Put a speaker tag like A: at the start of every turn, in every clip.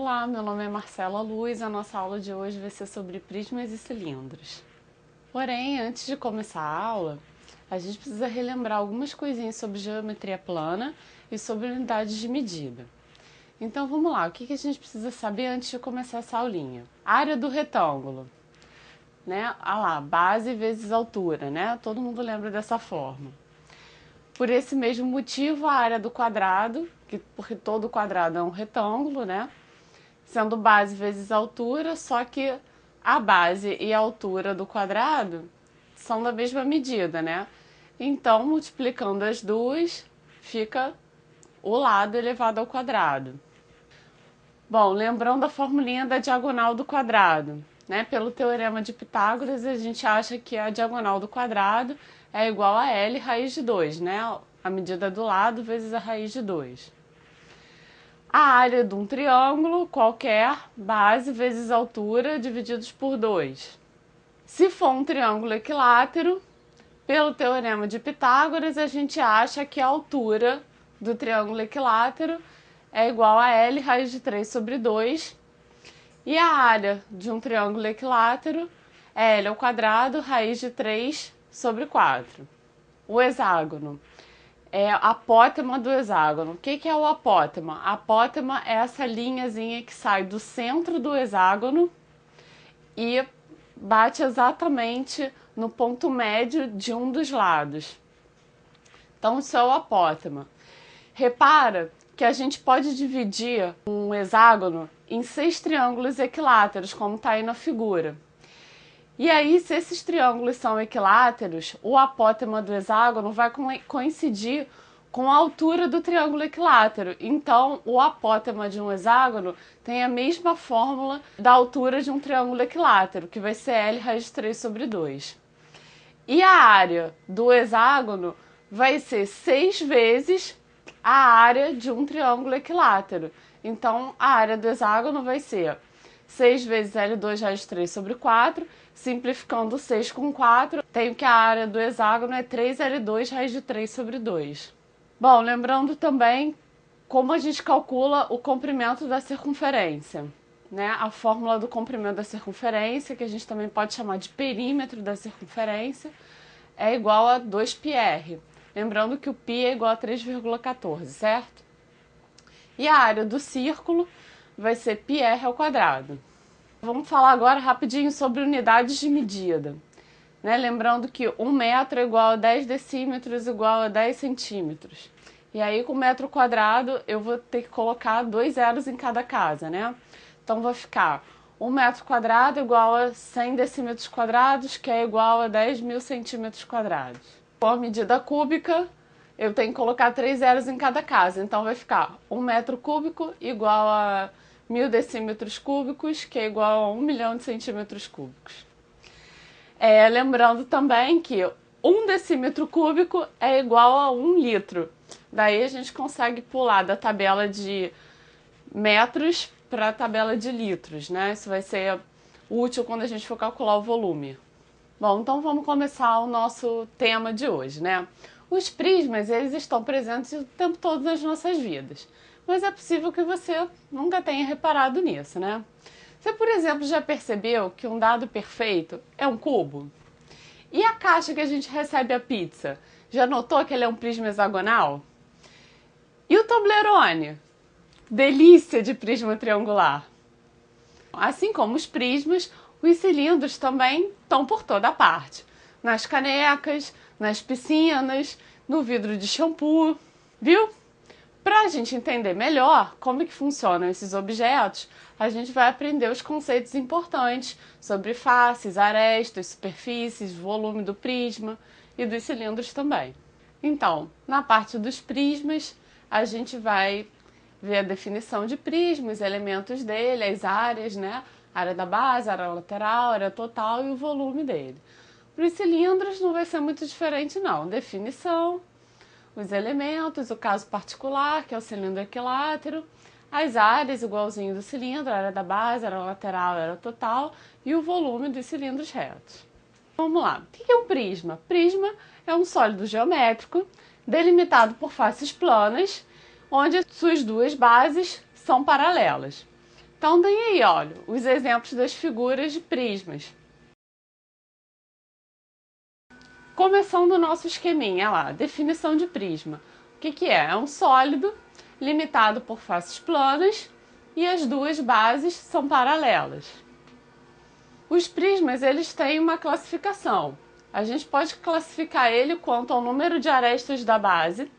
A: Olá, meu nome é Marcela Luz e a nossa aula de hoje vai ser sobre prismas e cilindros. Porém, antes de começar a aula, a gente precisa relembrar algumas coisinhas sobre geometria plana e sobre unidades de medida. Então vamos lá, o que a gente precisa saber antes de começar essa aulinha? Área do retângulo, né? Ah lá, base vezes altura, né? Todo mundo lembra dessa forma. Por esse mesmo motivo, a área do quadrado, porque todo quadrado é um retângulo, né? Sendo base vezes altura, só que a base e a altura do quadrado são da mesma medida, né? Então, multiplicando as duas, fica o lado elevado ao quadrado. Bom, lembrando a formulinha da diagonal do quadrado, né? Pelo teorema de Pitágoras, a gente acha que a diagonal do quadrado é igual a L raiz de 2, né? A medida do lado vezes a raiz de 2. A área de um triângulo qualquer, base vezes altura, divididos por 2. Se for um triângulo equilátero, pelo teorema de Pitágoras, a gente acha que a altura do triângulo equilátero é igual a L raiz de 3 sobre 2. E a área de um triângulo equilátero é L ao quadrado raiz de 3 sobre 4. O hexágono é a apótema do hexágono. O que é o apótema? A apótema é essa linhazinha que sai do centro do hexágono e bate exatamente no ponto médio de um dos lados. Então, isso é o apótema. Repara que a gente pode dividir um hexágono em 6 triângulos equiláteros, como está aí na figura. E aí, se esses triângulos são equiláteros, o apótema do hexágono vai coincidir com a altura do triângulo equilátero. Então, o apótema de um hexágono tem a mesma fórmula da altura de um triângulo equilátero, que vai ser L raiz de 3 sobre 2. E a área do hexágono vai ser 6 vezes a área de um triângulo equilátero. Então, a área do hexágono vai ser 6 vezes L2 raiz de 3 sobre 4, simplificando 6 com 4, tenho que a área do hexágono é 3L2 raiz de 3 sobre 2. Bom, lembrando também como a gente calcula o comprimento da circunferência, né? A fórmula do comprimento da circunferência, que a gente também pode chamar de perímetro da circunferência, é igual a 2πr. Lembrando que o π é igual a 3,14, certo? E a área do círculo vai ser πr ao quadrado. Vamos falar agora rapidinho sobre unidades de medida. Né? Lembrando que 1 metro é igual a 10 decímetros igual a 10 centímetros. E aí, com metro quadrado, eu vou ter que colocar 2 zeros em cada casa, né? Então, vai ficar 1 metro quadrado igual a 100 decímetros quadrados, que é igual a 10.000 centímetros quadrados. Com a medida cúbica, eu tenho que colocar 3 zeros em cada casa. Então, vai ficar 1 metro cúbico igual a 1.000 decímetros cúbicos, que é igual a 1 milhão de centímetros cúbicos. Lembrando também que 1 decímetro cúbico é igual a 1 litro. Daí a gente consegue pular da tabela de metros para a tabela de litros, né? Isso vai ser útil quando a gente for calcular o volume. Bom, então vamos começar o nosso tema de hoje, né? Os prismas, eles estão presentes o tempo todo nas nossas vidas. Mas é possível que você nunca tenha reparado nisso, né? Você, por exemplo, já percebeu que um dado perfeito é um cubo? E a caixa que a gente recebe a pizza? Já notou que ele é um prisma hexagonal? E o Toblerone? Delícia de prisma triangular! Assim como os prismas, os cilindros também estão por toda parte. Nas canecas, nas piscinas, no vidro de shampoo, viu? Para a gente entender melhor como que funcionam esses objetos, a gente vai aprender os conceitos importantes sobre faces, arestas, superfícies, volume do prisma e dos cilindros também. Então, na parte dos prismas, a gente vai ver a definição de prisma, os elementos dele, as áreas, né? Área da base, área lateral, área total e o volume dele. Para os cilindros não vai ser muito diferente não, definição, os elementos, o caso particular, que é o cilindro equilátero, as áreas igualzinho do cilindro, área da base, área lateral, área total e o volume dos cilindros retos. Vamos lá, o que é um prisma? Prisma é um sólido geométrico delimitado por faces planas, onde suas duas bases são paralelas. Então tem aí, olha, os exemplos das figuras de prismas. Começando o nosso esqueminha lá, definição de prisma. O que é? É um sólido limitado por faces planas e as duas bases são paralelas. Os prismas, eles têm uma classificação. A gente pode classificar ele quanto ao número de arestas da base.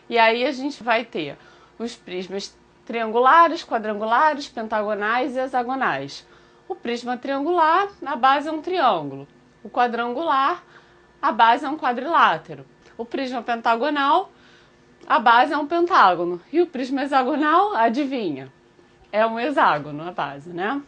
A: E aí a gente vai ter os prismas triangulares, quadrangulares, pentagonais e hexagonais. O prisma triangular, a base é um triângulo. O quadrangular, a base é um quadrilátero. O prisma pentagonal, a base é um pentágono. E o prisma hexagonal, adivinha? É um hexágono a base, né?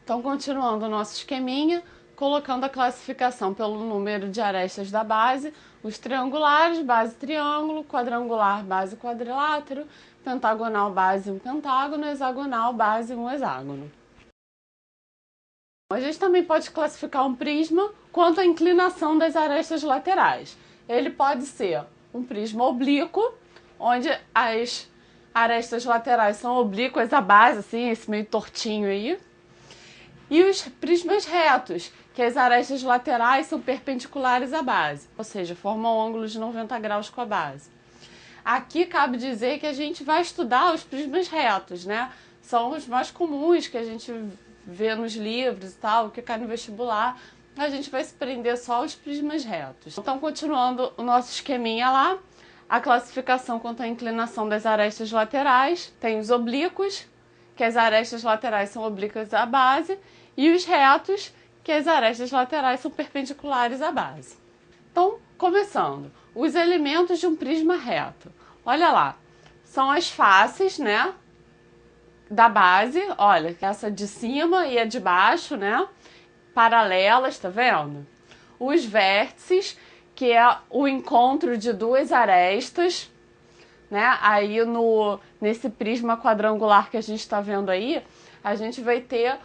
A: Então, continuando o nosso esqueminha, colocando a classificação pelo número de arestas da base, os triangulares, base triângulo, quadrangular, base quadrilátero, pentagonal, base um pentágono, hexagonal, base um hexágono. A gente também pode classificar um prisma quanto à inclinação das arestas laterais. Ele pode ser um prisma oblíquo, onde as arestas laterais são oblíquas à base, assim, esse meio tortinho aí. E os prismas retos, que as arestas laterais são perpendiculares à base, ou seja, formam ângulos de 90 graus com a base. Aqui cabe dizer que a gente vai estudar os prismas retos, né? São os mais comuns que a gente vê nos livros e tal, que cai no vestibular. A gente vai se prender só aos prismas retos. Então, continuando o nosso esqueminha lá, a classificação quanto à inclinação das arestas laterais, tem os oblíquos, que as arestas laterais são oblíquas à base, e os retos, que as arestas laterais são perpendiculares à base. Então, começando, os elementos de um prisma reto. Olha lá, são as faces, né, da base, olha, essa de cima e a de baixo, né, paralelas, tá vendo? Os vértices, que é o encontro de duas arestas, né, aí nesse prisma quadrangular que a gente está vendo aí, a gente vai ter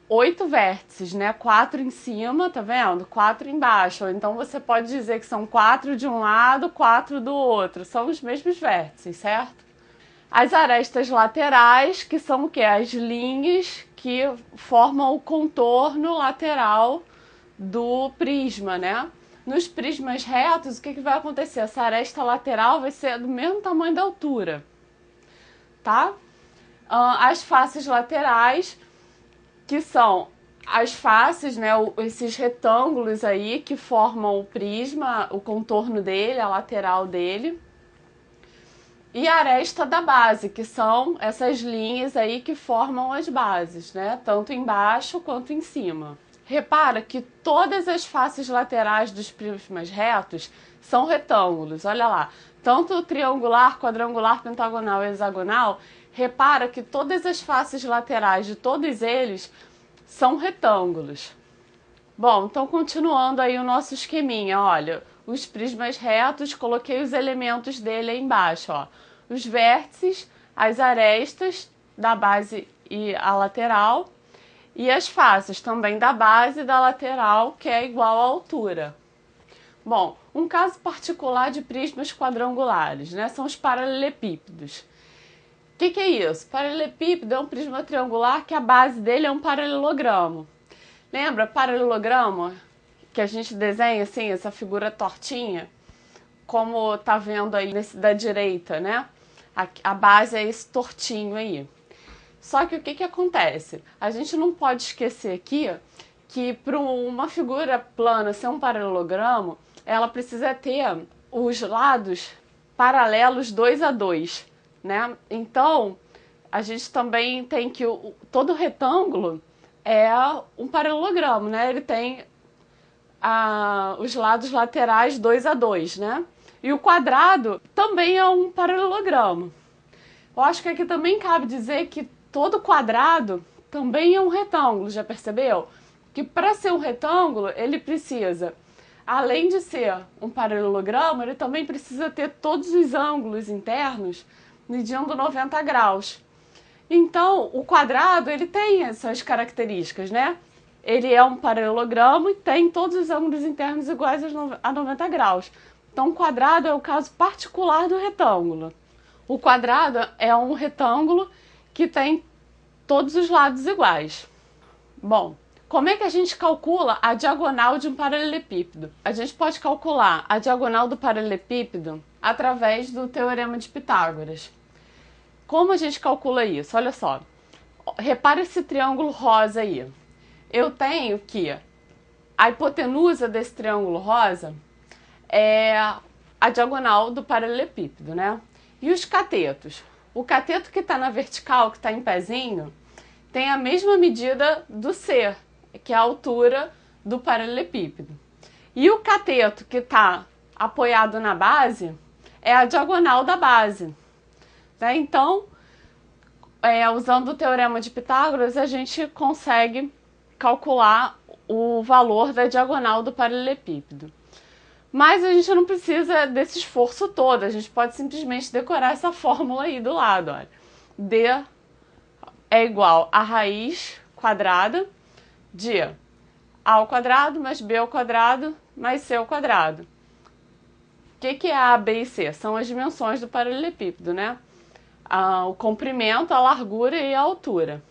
A: 8 vértices, né? 4 em cima, tá vendo? 4 embaixo. Ou então você pode dizer que são 4 de um lado, 4 do outro. São os mesmos vértices, certo? As arestas laterais, que são o quê? As linhas que formam o contorno lateral do prisma, né? Nos prismas retos, o que vai acontecer? Essa aresta lateral vai ser do mesmo tamanho da altura, tá? As faces laterais, que são as faces, né, esses retângulos aí que formam o prisma, o contorno dele, a lateral dele. E a aresta da base, que são essas linhas aí que formam as bases, né, tanto embaixo quanto em cima. Repara que todas as faces laterais dos prismas retos são retângulos, olha lá. Tanto triangular, quadrangular, pentagonal e hexagonal, repara que todas as faces laterais de todos eles são retângulos. Bom, então continuando aí o nosso esqueminha, olha, os prismas retos, coloquei os elementos dele aí embaixo, ó. Os vértices, as arestas da base e a lateral, e as faces também da base e da lateral, que é igual à altura. Bom, um caso particular de prismas quadrangulares, né, são os paralelepípedos. O que é isso? Paralelepípedo é um prisma triangular que a base dele é um paralelogramo. Lembra paralelogramo? Que a gente desenha assim, essa figura tortinha, como tá vendo aí nesse da direita, né? A base é esse tortinho aí. Só que o que acontece? A gente não pode esquecer aqui que para uma figura plana ser um paralelogramo, ela precisa ter os lados paralelos 2 a 2, né? Então, a gente também tem que todo retângulo é um paralelogramo, né? Ele tem os lados laterais 2 a 2, né? E o quadrado também é um paralelogramo. Eu acho que aqui também cabe dizer que todo quadrado também é um retângulo, já percebeu? Que para ser um retângulo, ele precisa, além de ser um paralelogramo, ele também precisa ter todos os ângulos internos medindo 90 graus. Então, o quadrado, ele tem essas características, né? Ele é um paralelogramo e tem todos os ângulos internos iguais a 90 graus. Então, o quadrado é o caso particular do retângulo. O quadrado é um retângulo que tem todos os lados iguais. Bom, como é que a gente calcula a diagonal de um paralelepípedo? A gente pode calcular a diagonal do paralelepípedo através do Teorema de Pitágoras. Como a gente calcula isso? Olha só, repara esse triângulo rosa aí. Eu tenho que a hipotenusa desse triângulo rosa é a diagonal do paralelepípedo, né? E os catetos? O cateto que está na vertical, que está em pezinho, tem a mesma medida do C, que é a altura do paralelepípedo. E o cateto que está apoiado na base é a diagonal da base. Né? Então, usando o Teorema de Pitágoras, a gente consegue calcular o valor da diagonal do paralelepípedo. Mas a gente não precisa desse esforço todo, a gente pode simplesmente decorar essa fórmula aí do lado. Olha. D é igual a raiz quadrada de a ao quadrado mais b ao quadrado mais c ao quadrado. O que é a, b e c? São as dimensões do paralelepípedo, né? O comprimento, a largura e a altura.